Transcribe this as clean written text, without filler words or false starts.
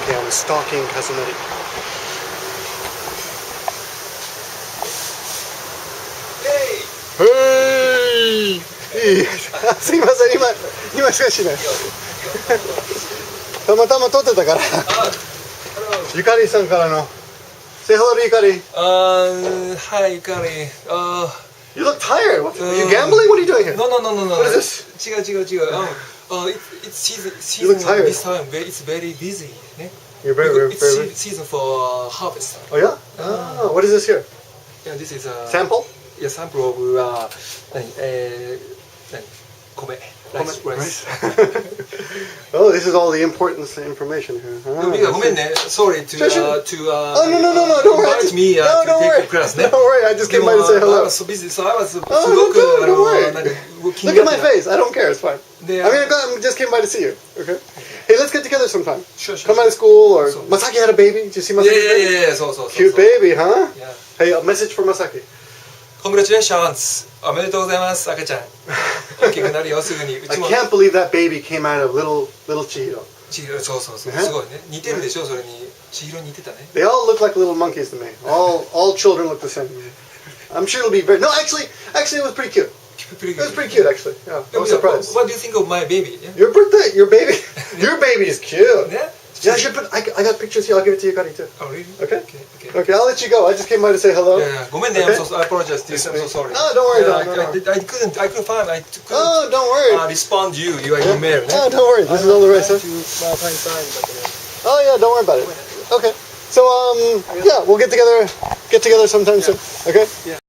Okay, I'm stalking Kazunori. Hey! すいません、今しかしないたまたま撮ってたからゆかりさんからの Say hello to Yukari. Hi, Yukari. You look tired. What, are you gambling? What are you doing here? No. What is this? 違う。It's season. You look tired. This time it's very busy. ね You're very It's busy. season for harvest. Oh yeah? What is this here? Yeah, this is a Sample? Yeah, sample of 米 rice. Oh, this is all the important information here. ごめんね。Sorry to Oh no, don't worry. invite me No, to don't take worry. a class ね。 Don't worry, I just came by to say I hello. was so busy, so I was すごく don't worry. なんか気 Look に at な my ってた face. I don't care. It's fine. Yeah. I mean, I just came by to see you. Okay. Hey, let's get together sometime. Sure. Come out of school or So- Masaki had a baby. Did you see Masaki's baby? Yeah. そう。 Cute baby, huh? Yeah. Hey, a message for Masaki. Congratulations! おめでとうございます、赤ちゃん。大きくなるよ、すぐに。う I ちも。 can't believe that baby came out of little Chihiro. そう。すねごいね。似てるでしょ、それに。千尋に似てたね。 They all look like little monkeys to me. All children look the same. I'm sure it'll be very. No, actually, it was pretty cute. It was pretty cute, actually. Yeah, I was surprised. What do you think of my baby? Your birthday, your baby is cute. ね Yeah, I should put. I got pictures here. I'll give it to Yukari too. Oh, really? Okay. Okay. Okay, I'll let you go. I just came by to say hello. Yeah. ごめんね、Okay. I apologize to you. I'm so sorry. No, don't worry, Yeah, don't worry. I couldn't find. I couldn't Oh, don't worry. respond you. Your email. Oh, don't worry. This is all the right stuff. Find time, but Oh yeah, don't worry about it. Okay. So yeah, we'll get together sometime soon. Okay. Yeah.